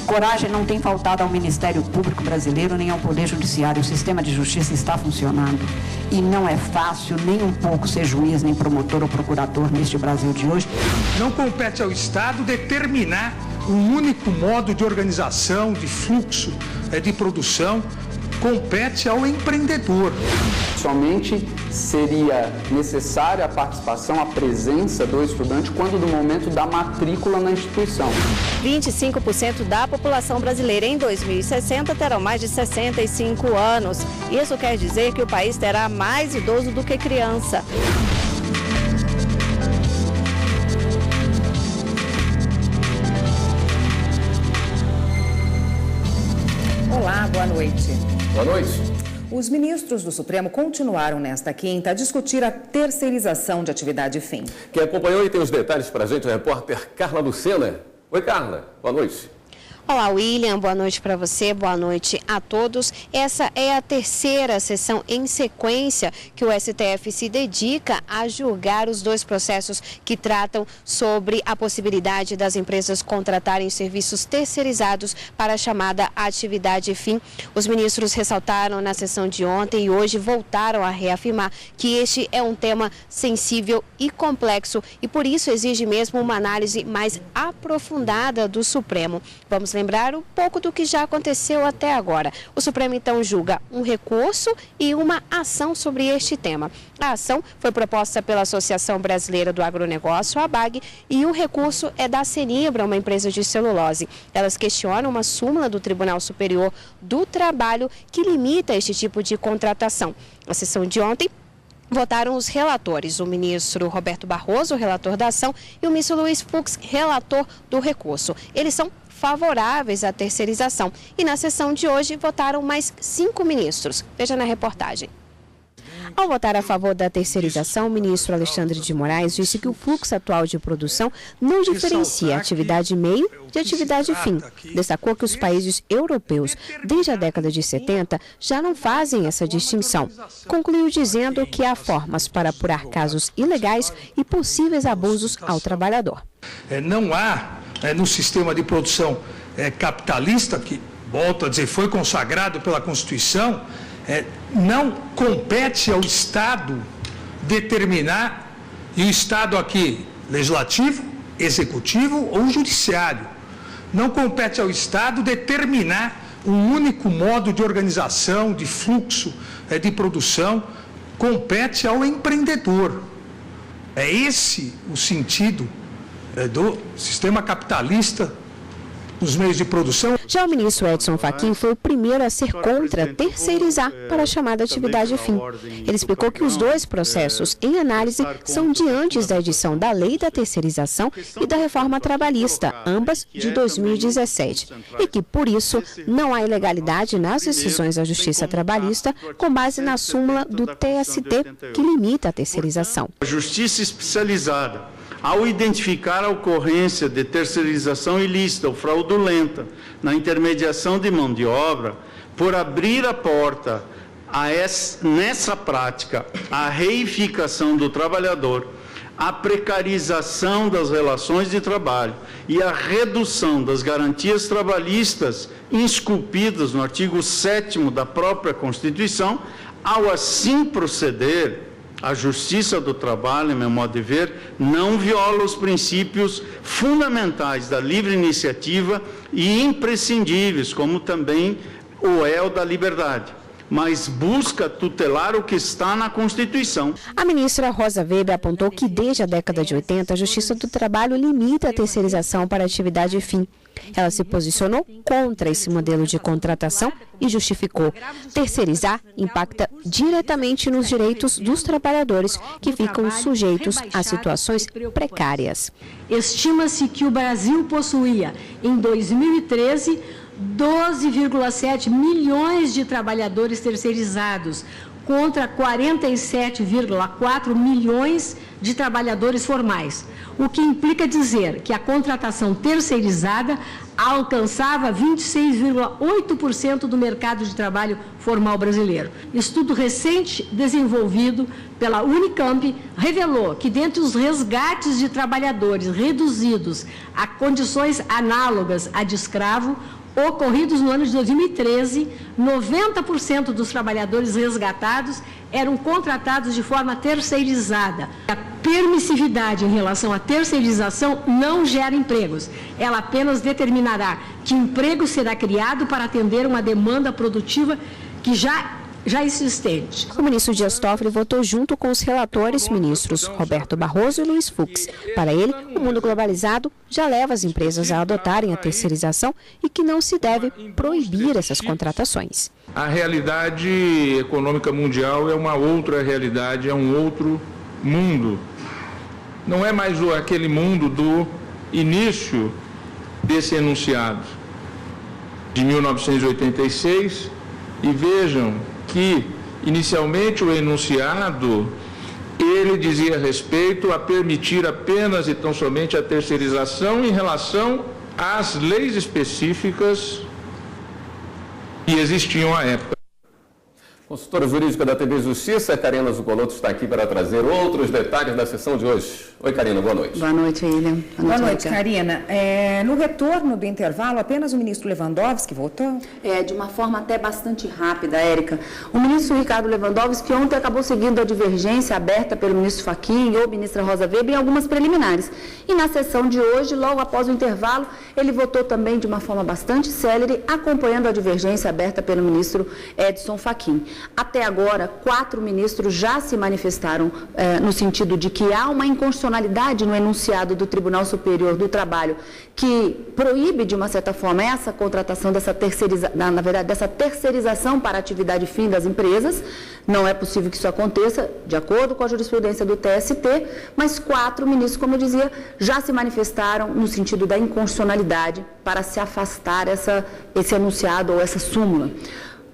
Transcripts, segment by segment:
Coragem não tem faltado ao Ministério Público brasileiro nem ao Poder Judiciário. O sistema de justiça está funcionando e não é fácil nem um pouco ser juiz, nem promotor ou procurador neste Brasil de hoje. Não compete ao Estado determinar um único modo de organização, de fluxo, de produção. Compete ao empreendedor. Somente seria necessária a participação, a presença do estudante quando do momento da matrícula na instituição. 25% da população brasileira em 2060 terão mais de 65 anos. Isso quer dizer que o país terá mais idoso do que criança. Olá, boa noite. Boa noite. Os ministros do Supremo continuaram nesta quinta a discutir a terceirização de atividade fim. Quem acompanhou e tem os detalhes para a gente é a repórter Carla Lucena. Oi, Carla. Boa noite. Olá, William. Boa noite para você, boa noite a todos. Essa é a terceira sessão em sequência que o STF se dedica a julgar os dois processos que tratam sobre a possibilidade das empresas contratarem serviços terceirizados para a chamada atividade fim. Os ministros ressaltaram na sessão de ontem e hoje voltaram a reafirmar que este é um tema sensível e complexo e por isso exige mesmo uma análise mais aprofundada do Supremo. Vamos lembrar um pouco do que já aconteceu até agora. O Supremo, então, julga um recurso e uma ação sobre este tema. A ação foi proposta pela Associação Brasileira do Agronegócio, a ABAG, e o recurso é da Senibra, uma empresa de celulose. Elas questionam uma súmula do Tribunal Superior do Trabalho que limita este tipo de contratação. Na sessão de ontem, votaram os relatores, o ministro Roberto Barroso, relator da ação, e o ministro Luiz Fux, relator do recurso. Eles são favoráveis à terceirização. E na sessão de hoje votaram mais 5 ministros. Veja na reportagem. Ao votar a favor da terceirização, o ministro Alexandre de Moraes disse que o fluxo atual de produção não diferencia atividade meio de atividade fim. Destacou que os países europeus, desde a década de 70, já não fazem essa distinção. Concluiu dizendo que há formas para apurar casos ilegais e possíveis abusos ao trabalhador. Não há no sistema de produção capitalista, que, volto a dizer, foi consagrado pela Constituição, não compete ao Estado determinar, e o Estado aqui, legislativo, executivo ou judiciário, não compete ao Estado determinar um único modo de organização, de fluxo de produção, compete ao empreendedor. É esse o sentido do sistema capitalista nos meios de produção. Já o ministro Edson Fachin foi o primeiro a ser contra terceirizar para a chamada atividade fim. Ele explicou que os dois processos em análise são de antes da edição da Lei da Terceirização e da Reforma Trabalhista, ambas de 2017, e que, por isso, não há ilegalidade nas decisões da Justiça Trabalhista com base na súmula do TST, que limita a terceirização. A Justiça Especializada, ao identificar a ocorrência de terceirização ilícita ou fraudulenta na intermediação de mão de obra, por abrir a porta nessa prática a reificação do trabalhador, a precarização das relações de trabalho e a redução das garantias trabalhistas esculpidas no artigo 7º da própria Constituição, ao assim proceder, a Justiça do Trabalho, em meu modo de ver, não viola os princípios fundamentais da livre iniciativa e imprescindíveis, como também o da liberdade, mas busca tutelar o que está na Constituição. A ministra Rosa Weber apontou que desde a década de 80, a Justiça do Trabalho limita a terceirização para a atividade fim. Ela se posicionou contra esse modelo de contratação e justificou: terceirizar impacta diretamente nos direitos dos trabalhadores que ficam sujeitos a situações precárias. Estima-se que o Brasil possuía, em 2013, 12,7 milhões de trabalhadores terceirizados, contra 47,4 milhões de trabalhadores formais, o que implica dizer que a contratação terceirizada alcançava 26,8% do mercado de trabalho formal brasileiro. Estudo recente desenvolvido pela Unicamp revelou que, dentre os resgates de trabalhadores reduzidos a condições análogas à de escravo, ocorridos no ano de 2013, 90% dos trabalhadores resgatados eram contratados de forma terceirizada. A permissividade em relação à terceirização não gera empregos. Ela apenas determinará que emprego será criado para atender uma demanda produtiva que já existente. O ministro Dias Toffoli votou junto com os relatores ministros Roberto Barroso e Luiz Fux. Para ele, o mundo globalizado já leva as empresas a adotarem a terceirização e que não se deve proibir essas contratações. A realidade econômica mundial é uma outra realidade, é um outro mundo. Não é mais aquele mundo do início desse enunciado de 1986, e vejam que, inicialmente, o enunciado, ele dizia respeito a permitir apenas e tão somente a terceirização em relação às leis específicas que existiam à época. Consultora jurídica da TV Justiça, Karina Zucolotto, está aqui para trazer outros detalhes da sessão de hoje. Oi, Karina, boa noite. Boa noite, William. Boa noite, Karina. No retorno do intervalo, apenas o ministro Lewandowski votou? De uma forma até bastante rápida, Érica. O ministro Ricardo Lewandowski ontem acabou seguindo a divergência aberta pelo ministro Fachin ou ministra Rosa Weber em algumas preliminares. E na sessão de hoje, logo após o intervalo, ele votou também de uma forma bastante célere, acompanhando a divergência aberta pelo ministro Edson Fachin. Até agora, 4 ministros já se manifestaram no sentido de que há uma inconstitucionalidade no enunciado do Tribunal Superior do Trabalho que proíbe, de uma certa forma, essa contratação dessa terceirização para a atividade fim das empresas. Não é possível que isso aconteça, de acordo com a jurisprudência do TST, mas 4 ministros, como eu dizia, já se manifestaram no sentido da inconstitucionalidade para se afastar esse enunciado ou essa súmula.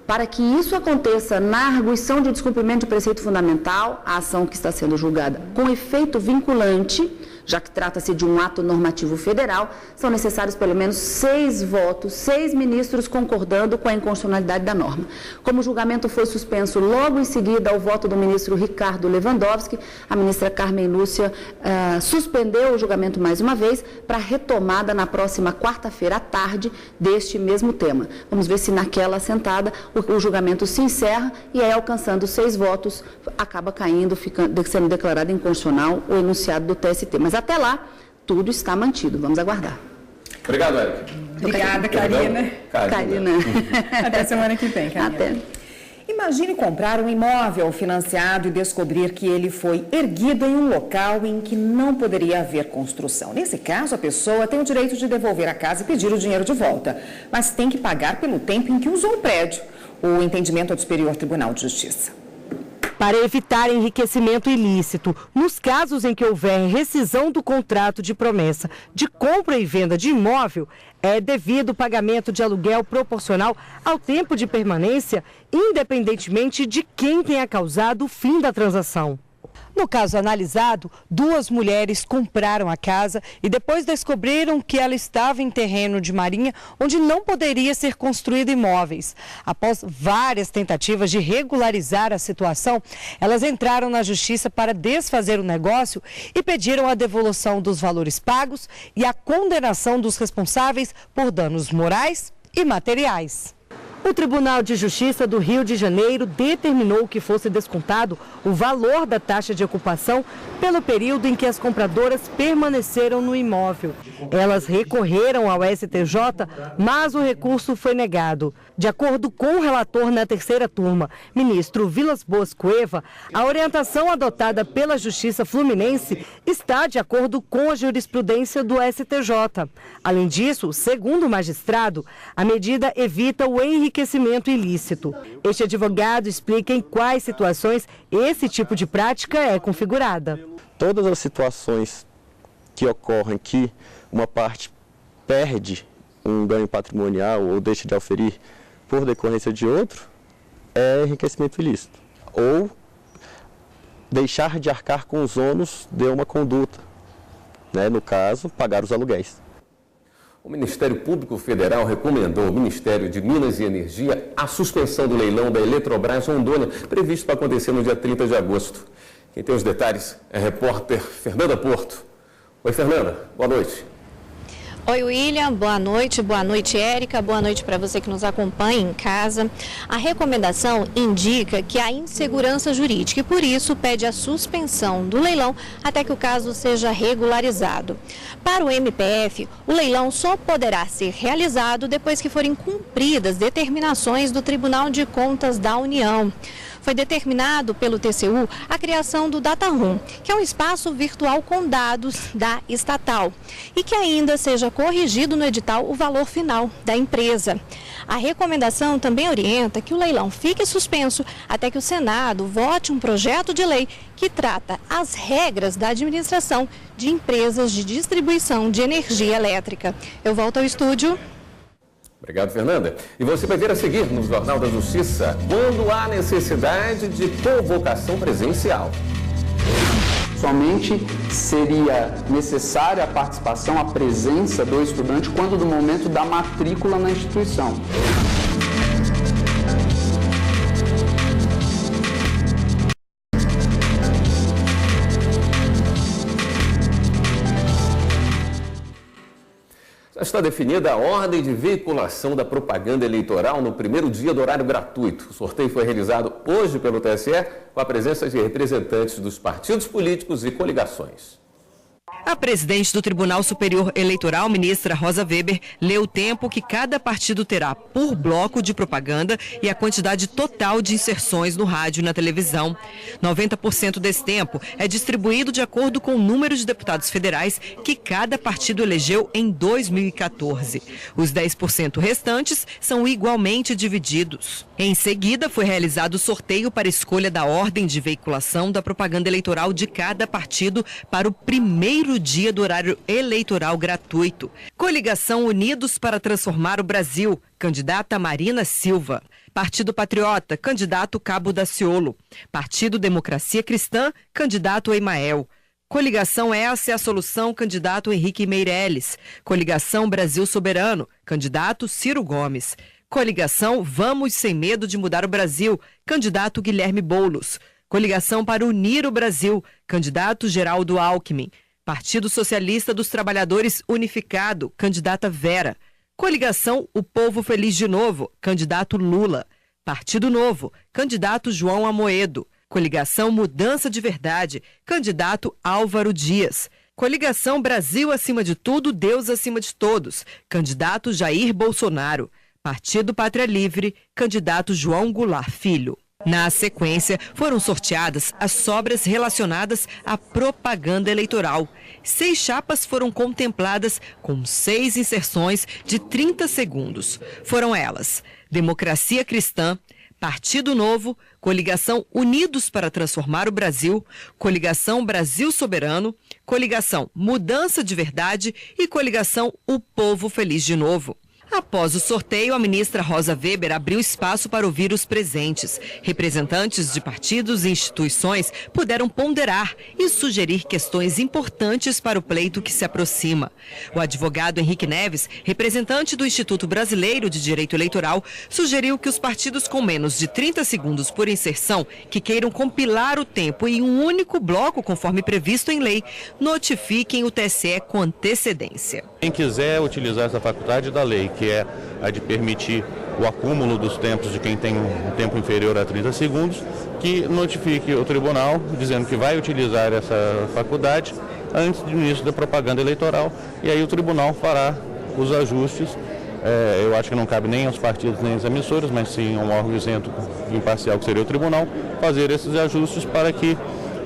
Para que isso aconteça na arguição de descumprimento de preceito fundamental, a ação que está sendo julgada com efeito vinculante, já que trata-se de um ato normativo federal, são necessários pelo menos 6 votos, 6 ministros concordando com a inconstitucionalidade da norma. Como o julgamento foi suspenso logo em seguida ao voto do ministro Ricardo Lewandowski, a ministra Carmen Lúcia suspendeu o julgamento mais uma vez para retomada na próxima quarta-feira à tarde deste mesmo tema. Vamos ver se naquela sentada o julgamento se encerra e aí, alcançando 6 votos, acaba caindo, sendo declarado inconstitucional o enunciado do TST. Mas até lá, tudo está mantido. Vamos aguardar. Obrigado, Érica. Obrigada, Karina. Karina. Até semana que vem, Karina. Até. Imagine comprar um imóvel financiado e descobrir que ele foi erguido em um local em que não poderia haver construção. Nesse caso, a pessoa tem o direito de devolver a casa e pedir o dinheiro de volta, mas tem que pagar pelo tempo em que usou o prédio. O entendimento é do Superior Tribunal de Justiça. Para evitar enriquecimento ilícito, nos casos em que houver rescisão do contrato de promessa de compra e venda de imóvel, é devido o pagamento de aluguel proporcional ao tempo de permanência, independentemente de quem tenha causado o fim da transação. No caso analisado, 2 mulheres compraram a casa e depois descobriram que ela estava em terreno de marinha onde não poderia ser construído imóveis. Após várias tentativas de regularizar a situação, elas entraram na justiça para desfazer o negócio e pediram a devolução dos valores pagos e a condenação dos responsáveis por danos morais e materiais. O Tribunal de Justiça do Rio de Janeiro determinou que fosse descontado o valor da taxa de ocupação pelo período em que as compradoras permaneceram no imóvel. Elas recorreram ao STJ, mas o recurso foi negado. De acordo com o relator na terceira turma, ministro Vilas Boas Cueva, a orientação adotada pela Justiça Fluminense está de acordo com a jurisprudência do STJ. Além disso, segundo o magistrado, a medida evita o enriquecimento ilícito. Este advogado explica em quais situações esse tipo de prática é configurada. Todas as situações que ocorrem que uma parte perde um ganho patrimonial ou deixa de auferir por decorrência de outro, é enriquecimento ilícito. ou deixar de arcar com os ônus de uma conduta, né? No caso, pagar os aluguéis. O Ministério Público Federal recomendou ao Ministério de Minas e Energia a suspensão do leilão da Eletrobras Rondônia, previsto para acontecer no dia 30 de agosto. Quem tem os detalhes é a repórter Fernanda Porto. Oi, Fernanda, boa noite. Oi, William, boa noite, Érica, boa noite para você que nos acompanha em casa. A recomendação indica que há insegurança jurídica e, por isso, pede a suspensão do leilão até que o caso seja regularizado. Para o MPF, o leilão só poderá ser realizado depois que forem cumpridas determinações do Tribunal de Contas da União. Foi determinado pelo TCU a criação do Data Room, que é um espaço virtual com dados da estatal, e que ainda seja corrigido no edital o valor final da empresa. A recomendação também orienta que o leilão fique suspenso até que o Senado vote um projeto de lei que trata as regras da administração de empresas de distribuição de energia elétrica. Eu volto ao estúdio. Obrigado, Fernanda. E você vai ver a seguir no Jornal da Justiça, quando há necessidade de convocação presencial. Somente seria necessária a participação, a presença do estudante quando do momento da matrícula na instituição. Está definida a ordem de veiculação da propaganda eleitoral no primeiro dia do horário gratuito. O sorteio foi realizado hoje pelo TSE com a presença de representantes dos partidos políticos e coligações. A presidente do Tribunal Superior Eleitoral, ministra Rosa Weber, leu o tempo que cada partido terá por bloco de propaganda e a quantidade total de inserções no rádio e na televisão. 90% desse tempo é distribuído de acordo com o número de deputados federais que cada partido elegeu em 2014. Os 10% restantes são igualmente divididos. Em seguida, foi realizado o sorteio para escolha da ordem de veiculação da propaganda eleitoral de cada partido para o primeiro dia do horário eleitoral gratuito. Coligação Unidos para Transformar o Brasil, candidata Marina Silva. Partido Patriota, candidato Cabo Daciolo. Partido Democracia Cristã, candidato Emael. Coligação Essa é a Solução, candidato Henrique Meirelles. Coligação Brasil Soberano, candidato Ciro Gomes. Coligação Vamos Sem Medo de Mudar o Brasil, candidato Guilherme Boulos. Coligação para Unir o Brasil, candidato Geraldo Alckmin. Partido Socialista dos Trabalhadores Unificado, candidata Vera. Coligação O Povo Feliz de Novo, candidato Lula. Partido Novo, candidato João Amoedo. Coligação Mudança de Verdade, candidato Álvaro Dias. Coligação Brasil Acima de Tudo, Deus Acima de Todos, candidato Jair Bolsonaro. Partido Pátria Livre, candidato João Goulart Filho. Na sequência, foram sorteadas as sobras relacionadas à propaganda eleitoral. 6 chapas foram contempladas com 6 inserções de 30 segundos. Foram elas: Democracia Cristã, Partido Novo, Coligação Unidos para Transformar o Brasil, Coligação Brasil Soberano, Coligação Mudança de Verdade e Coligação O Povo Feliz de Novo. Após o sorteio, a ministra Rosa Weber abriu espaço para ouvir os presentes. Representantes de partidos e instituições puderam ponderar e sugerir questões importantes para o pleito que se aproxima. O advogado Henrique Neves, representante do Instituto Brasileiro de Direito Eleitoral, sugeriu que os partidos com menos de 30 segundos por inserção, que queiram compilar o tempo em um único bloco, conforme previsto em lei, notifiquem o TSE com antecedência. Quem quiser utilizar essa faculdade da lei, que é a de permitir o acúmulo dos tempos de quem tem um tempo inferior a 30 segundos, que notifique o tribunal dizendo que vai utilizar essa faculdade antes do início da propaganda eleitoral, e aí o tribunal fará os ajustes. Eu acho que não cabe nem aos partidos nem às emissoras, mas sim a um órgão isento e imparcial, que seria o tribunal, fazer esses ajustes para que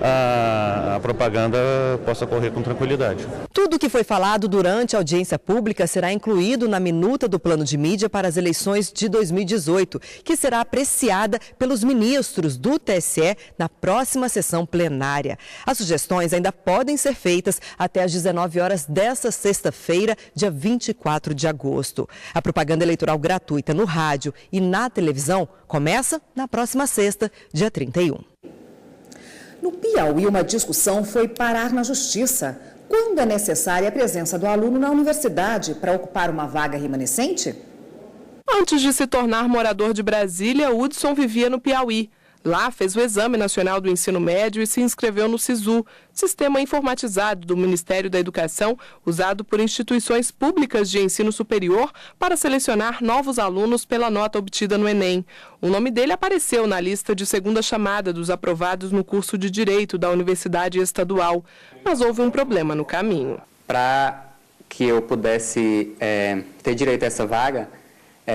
a propaganda possa correr com tranquilidade. Tudo que foi falado durante a audiência pública será incluído na minuta do plano de mídia para as eleições de 2018, que será apreciada pelos ministros do TSE na próxima sessão plenária. As sugestões ainda podem ser feitas até às 19 horas desta sexta-feira, dia 24 de agosto. A propaganda eleitoral gratuita no rádio e na televisão começa na próxima sexta, dia 31. No Piauí, uma discussão foi parar na Justiça. Quando é necessária a presença do aluno na universidade para ocupar uma vaga remanescente? Antes de se tornar morador de Brasília, Hudson vivia no Piauí. Lá fez o Exame Nacional do Ensino Médio e se inscreveu no SISU, sistema informatizado do Ministério da Educação, usado por instituições públicas de ensino superior para selecionar novos alunos pela nota obtida no Enem. O nome dele apareceu na lista de segunda chamada dos aprovados no curso de Direito da Universidade Estadual, mas houve um problema no caminho. Para que eu pudesse ter direito a essa vaga,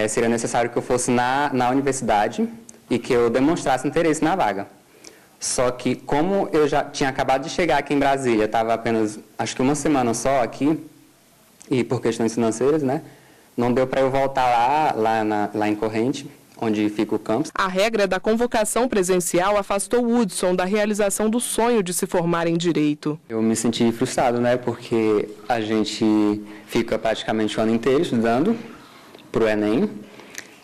seria necessário que eu fosse na universidade e que eu demonstrasse interesse na vaga. Só que, como eu já tinha acabado de chegar aqui em Brasília, estava apenas, acho que uma semana só aqui, e por questões financeiras, né, não deu para eu voltar lá em Corrente, onde fica o campus. A regra da convocação presencial afastou Hudson da realização do sonho de se formar em Direito. Eu me senti frustrado, né, porque a gente fica praticamente o ano inteiro estudando para o Enem,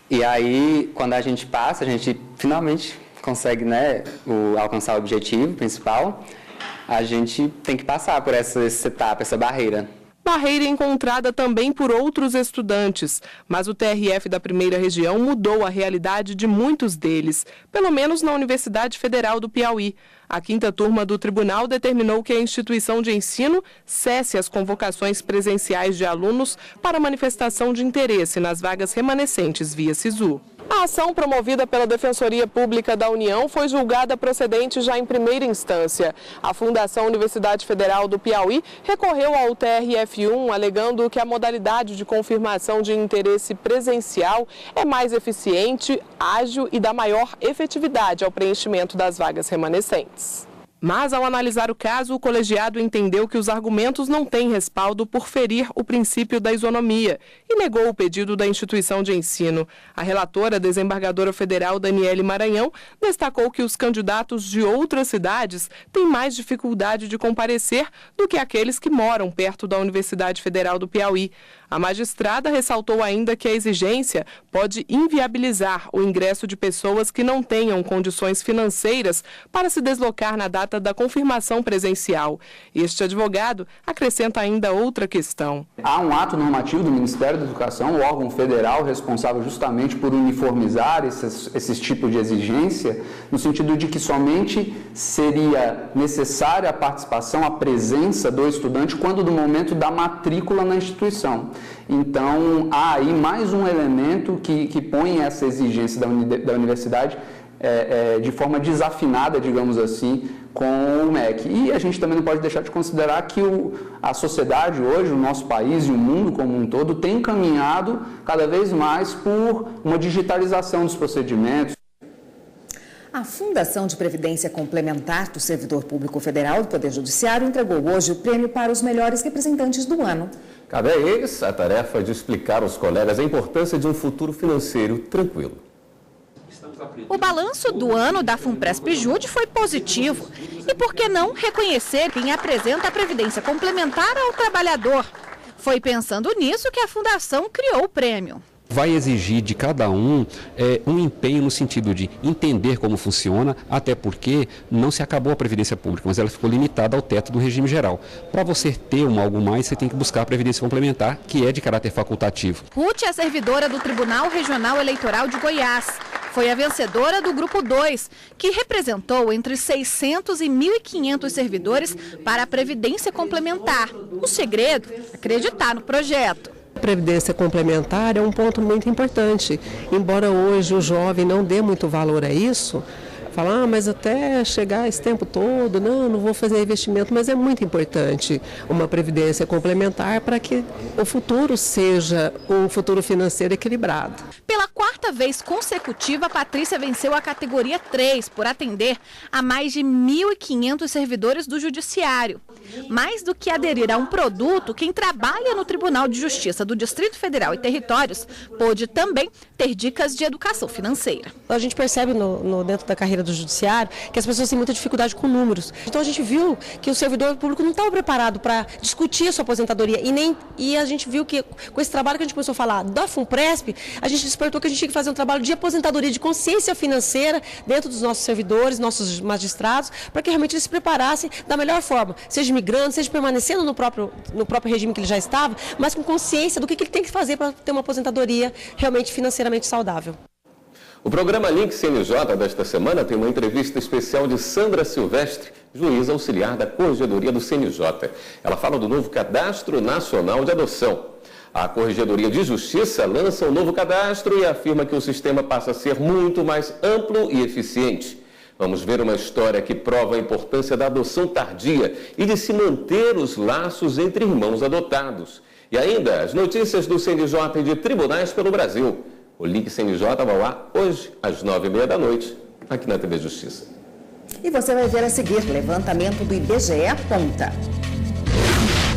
e aí, quando a gente passa, a gente finalmente consegue, né, alcançar o objetivo principal, a gente tem que passar por essa etapa, essa barreira. Barreira encontrada também por outros estudantes, mas o TRF da Primeira Região mudou a realidade de muitos deles, pelo menos na Universidade Federal do Piauí. A 5ª turma do tribunal determinou que a instituição de ensino cesse as convocações presenciais de alunos para manifestação de interesse nas vagas remanescentes via SISU. A ação promovida pela Defensoria Pública da União foi julgada procedente já em primeira instância. A Fundação Universidade Federal do Piauí recorreu ao TRF1, alegando que a modalidade de confirmação de interesse presencial é mais eficiente, ágil e dá maior efetividade ao preenchimento das vagas remanescentes. Mas, ao analisar o caso, o colegiado entendeu que os argumentos não têm respaldo por ferir o princípio da isonomia e negou o pedido da instituição de ensino. A relatora, desembargadora federal Daniele Maranhão, destacou que os candidatos de outras cidades têm mais dificuldade de comparecer do que aqueles que moram perto da Universidade Federal do Piauí. A magistrada ressaltou ainda que a exigência pode inviabilizar o ingresso de pessoas que não tenham condições financeiras para se deslocar na data da confirmação presencial. Este advogado acrescenta ainda outra questão. Há um ato normativo do Ministério da Educação, o órgão federal responsável justamente por uniformizar esses tipos de exigência, no sentido de que somente seria necessária a participação, a presença do estudante quando do momento da matrícula na instituição. Então, há aí mais um elemento que põe essa exigência da universidade de forma desafinada, digamos assim, com o MEC. E a gente também não pode deixar de considerar que a sociedade hoje, o nosso país e o mundo como um todo, tem caminhado cada vez mais por uma digitalização dos procedimentos. A Fundação de Previdência Complementar do Servidor Público Federal do Poder Judiciário entregou hoje o prêmio para os melhores representantes do ano. Cabe a eles a tarefa de explicar aos colegas a importância de um futuro financeiro tranquilo. O balanço do ano da Funpresp-Jude foi positivo. E por que não reconhecer quem apresenta a previdência complementar ao trabalhador? Foi pensando nisso que a Fundação criou o prêmio. Vai exigir de cada um um empenho no sentido de entender como funciona, até porque não se acabou a Previdência Pública, mas ela ficou limitada ao teto do regime geral. Para você ter algo mais, você tem que buscar a Previdência Complementar, que é de caráter facultativo. Ruth é servidora do Tribunal Regional Eleitoral de Goiás. Foi a vencedora do Grupo 2, que representou entre 600 e 1.500 servidores para a Previdência Complementar. O segredo? Acreditar no projeto. A previdência complementar é um ponto muito importante. Embora hoje o jovem não dê muito valor a isso, fala, mas até chegar esse tempo todo, não vou fazer investimento, mas é muito importante uma previdência complementar para que o futuro seja um futuro financeiro equilibrado. Pela quarta quarta vez consecutiva, a Patrícia venceu a categoria 3 por atender a mais de 1.500 servidores do Judiciário. Mais do que aderir a um produto, quem trabalha no Tribunal de Justiça do Distrito Federal e Territórios pôde também ter dicas de educação financeira. A gente percebe dentro da carreira do Judiciário que as pessoas têm muita dificuldade com números. Então a gente viu que o servidor público não estava preparado para discutir a sua aposentadoria e a gente viu que com esse trabalho que a gente começou a falar da FUNPRESP, a gente despertou que a gente tinha que fazer um trabalho de aposentadoria, de consciência financeira dentro dos nossos servidores, nossos magistrados, para que realmente eles se preparassem da melhor forma, seja migrando, seja permanecendo no próprio regime que ele já estava, mas com consciência do que ele tem que fazer para ter uma aposentadoria realmente financeiramente saudável. O programa Link CNJ desta semana tem uma entrevista especial de Sandra Silvestre, juíza auxiliar da Corregedoria do CNJ. Ela fala do novo Cadastro Nacional de Adoção. A Corregedoria de Justiça lança um novo cadastro e afirma que o sistema passa a ser muito mais amplo e eficiente. Vamos ver uma história que prova a importância da adoção tardia e de se manter os laços entre irmãos adotados. E ainda as notícias do CNJ e de tribunais pelo Brasil. O Link CNJ vai lá hoje, às 9h30 da noite, aqui na TV Justiça. E você vai ver a seguir, levantamento do IBGE aponta.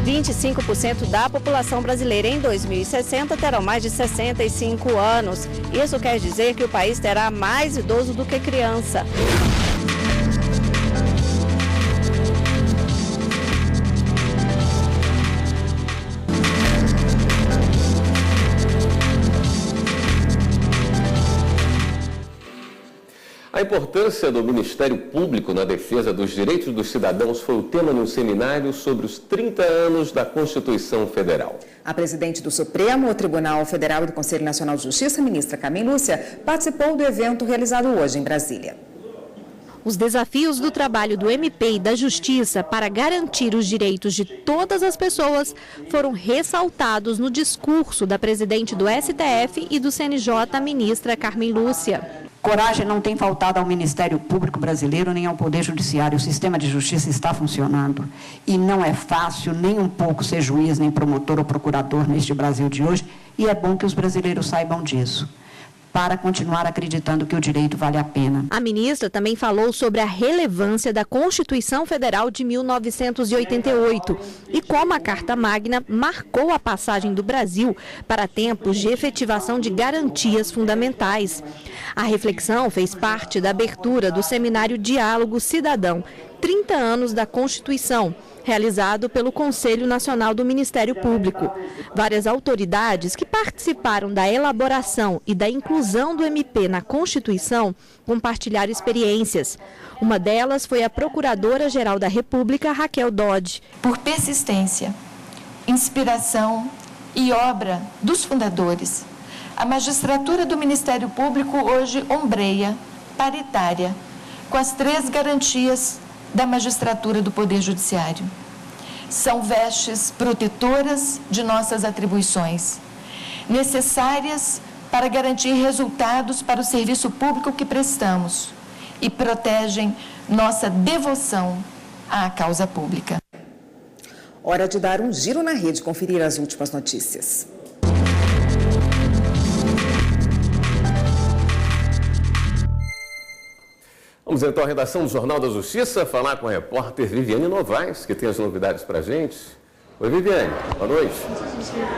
25% da população brasileira em 2060 terão mais de 65 anos. Isso quer dizer que o país terá mais idoso do que criança. A importância do Ministério Público na defesa dos direitos dos cidadãos foi o tema de um seminário sobre os 30 anos da Constituição Federal. A presidente do Supremo Tribunal Federal e do Conselho Nacional de Justiça, ministra Carmen Lúcia, participou do evento realizado hoje em Brasília. Os desafios do trabalho do MP e da Justiça para garantir os direitos de todas as pessoas foram ressaltados no discurso da presidente do STF e do CNJ, ministra Carmen Lúcia. Coragem não tem faltado ao Ministério Público brasileiro nem ao Poder Judiciário. O sistema de justiça está funcionando. E não é fácil nem um pouco ser juiz, nem promotor ou procurador neste Brasil de hoje. E é bom que os brasileiros saibam disso, para continuar acreditando que o direito vale a pena. A ministra também falou sobre a relevância da Constituição Federal de 1988 e como a Carta Magna marcou a passagem do Brasil para tempos de efetivação de garantias fundamentais. A reflexão fez parte da abertura do seminário Diálogo Cidadão, 30 anos da Constituição, realizado pelo Conselho Nacional do Ministério Público. Várias autoridades que participaram da elaboração e da inclusão do MP na Constituição compartilharam experiências. Uma delas foi a Procuradora-Geral da República, Raquel Dodge. Por persistência, inspiração e obra dos fundadores, a magistratura do Ministério Público hoje ombreia, paritária, com as 3 garantias da magistratura do Poder Judiciário. São vestes protetoras de nossas atribuições, necessárias para garantir resultados para o serviço público que prestamos e protegem nossa devoção à causa pública. Hora de dar um giro na rede e conferir as últimas notícias. Vamos então à redação do Jornal da Justiça, falar com a repórter Viviane Novaes, que tem as novidades para a gente. Oi, Viviane, boa noite.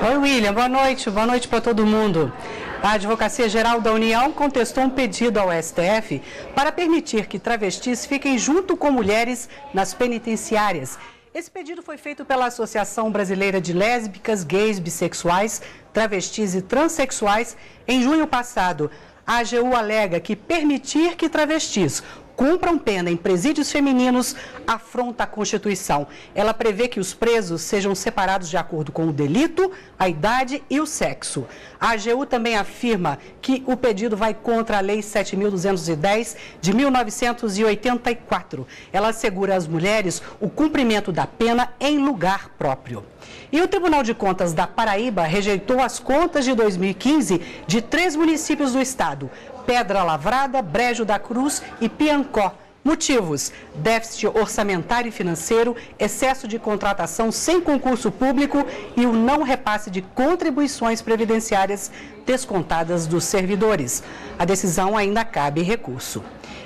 Oi, William, boa noite para todo mundo. A Advocacia Geral da União contestou um pedido ao STF para permitir que travestis fiquem junto com mulheres nas penitenciárias. Esse pedido foi feito pela Associação Brasileira de Lésbicas, Gays, Bissexuais, Travestis e Transsexuais em junho passado. A AGU alega que permitir que travestis cumpram pena em presídios femininos afronta a Constituição. Ela prevê que os presos sejam separados de acordo com o delito, a idade e o sexo. A AGU também afirma que o pedido vai contra a Lei 7.210 de 1984. Ela assegura às mulheres o cumprimento da pena em lugar próprio. E o Tribunal de Contas da Paraíba rejeitou as contas de 2015 de 3 municípios do estado: Pedra Lavrada, Brejo da Cruz e Piancó, Motivos: déficit orçamentário e financeiro, excesso de contratação sem concurso público e o não repasse de contribuições previdenciárias descontadas dos servidores. A decisão ainda cabe recurso.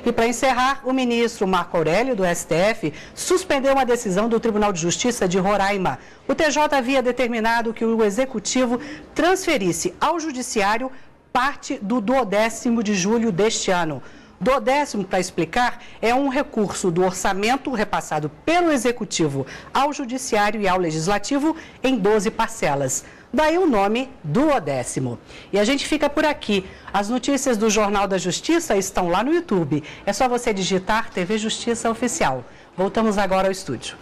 E para encerrar, o ministro Marco Aurélio, do STF, suspendeu uma decisão do Tribunal de Justiça de Roraima. O TJ havia determinado que o Executivo transferisse ao Judiciário parte do 12º de julho deste ano. 12º, para explicar, é um recurso do orçamento repassado pelo Executivo ao Judiciário e ao Legislativo em 12 parcelas. Daí o nome 12º. E a gente fica por aqui. As notícias do Jornal da Justiça estão lá no YouTube. É só você digitar TV Justiça Oficial. Voltamos agora ao estúdio.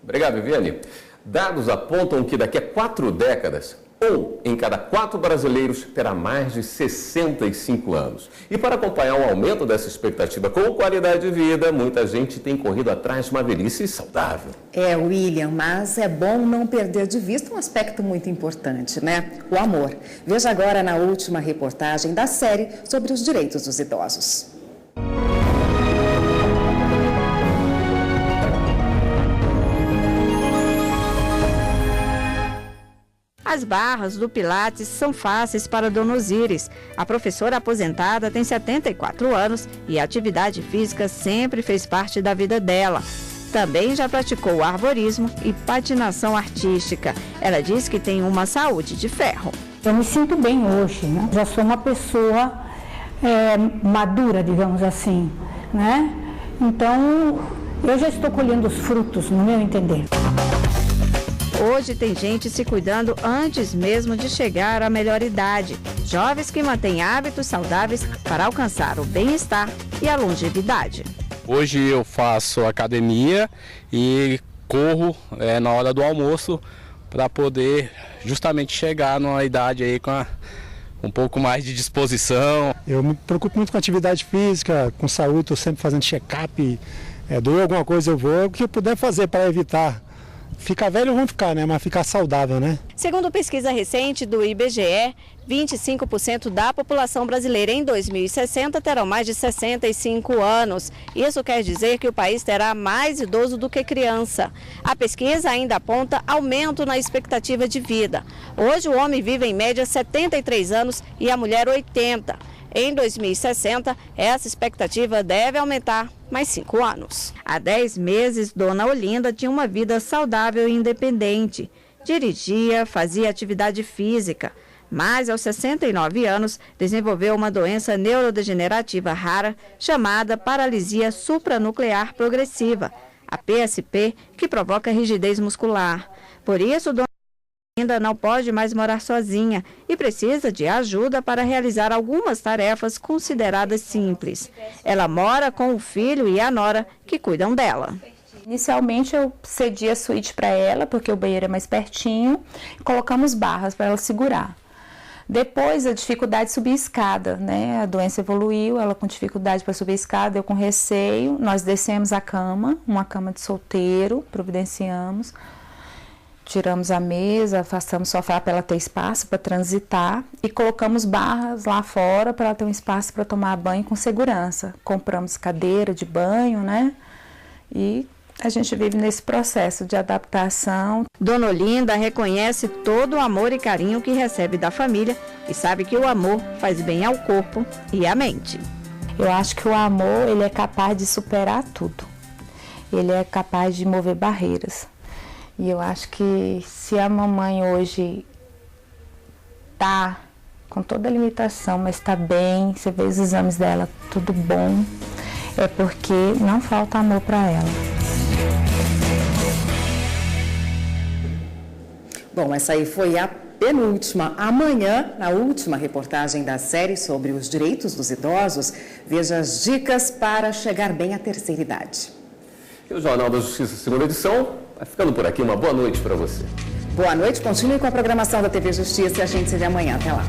Obrigado, Viviane. Dados apontam que daqui a 4 décadas, 1 em cada 4 brasileiros terá mais de 65 anos. E para acompanhar o aumento dessa expectativa com qualidade de vida, muita gente tem corrido atrás de uma velhice saudável. William, mas é bom não perder de vista um aspecto muito importante, né? O amor. Veja agora na última reportagem da série sobre os direitos dos idosos. As barras do Pilates são fáceis para Dona Osíris. A professora aposentada tem 74 anos e a atividade física sempre fez parte da vida dela. Também já praticou arborismo e patinação artística. Ela diz que tem uma saúde de ferro. Eu me sinto bem hoje, né? Já sou uma pessoa madura, digamos assim, né? Então, eu já estou colhendo os frutos, no meu entender. Hoje tem gente se cuidando antes mesmo de chegar à melhor idade. Jovens que mantêm hábitos saudáveis para alcançar o bem-estar e a longevidade. Hoje eu faço academia e corro na hora do almoço para poder justamente chegar numa idade aí com um pouco mais de disposição. Eu me preocupo muito com atividade física, com saúde, estou sempre fazendo check-up. Doeu alguma coisa eu vou, o que eu puder fazer para evitar. Ficar velho vão ficar, né? Mas ficar saudável, né? Segundo pesquisa recente do IBGE, 25% da população brasileira em 2060 terão mais de 65 anos. Isso quer dizer que o país terá mais idoso do que criança. A pesquisa ainda aponta aumento na expectativa de vida. Hoje o homem vive em média 73 anos e a mulher 80. Em 2060, essa expectativa deve aumentar mais 5 anos. Há 10 meses, Dona Olinda tinha uma vida saudável e independente. Dirigia, fazia atividade física, mas aos 69 anos desenvolveu uma doença neurodegenerativa rara chamada paralisia supranuclear progressiva, a PSP, que provoca rigidez muscular. Por isso, Dona ainda não pode mais morar sozinha e precisa de ajuda para realizar algumas tarefas consideradas simples. Ela mora com o filho e a nora que cuidam dela. Inicialmente eu cedi a suíte para ela, porque o banheiro é mais pertinho, e colocamos barras para ela segurar. Depois a dificuldade de subir a escada, né? A doença evoluiu, ela com dificuldade para subir a escada, eu com receio, nós descemos a cama, uma cama de solteiro, providenciamos. Tiramos a mesa, afastamos o sofá para ela ter espaço para transitar e colocamos barras lá fora para ela ter um espaço para tomar banho com segurança. Compramos cadeira de banho, né? E a gente vive nesse processo de adaptação. Dona Olinda reconhece todo o amor e carinho que recebe da família e sabe que o amor faz bem ao corpo e à mente. Eu acho que o amor, ele é capaz de superar tudo. Ele é capaz de mover barreiras. E eu acho que se a mamãe hoje tá com toda a limitação, mas está bem, você vê os exames dela, tudo bom, é porque não falta amor para ela. Bom, essa aí foi a penúltima. Amanhã, na última reportagem da série sobre os direitos dos idosos, veja as dicas para chegar bem à terceira idade. E o Jornal da Justiça, segunda edição, vai ficando por aqui. Uma boa noite para você. Boa noite, continue com a programação da TV Justiça e a gente se vê amanhã. Até lá.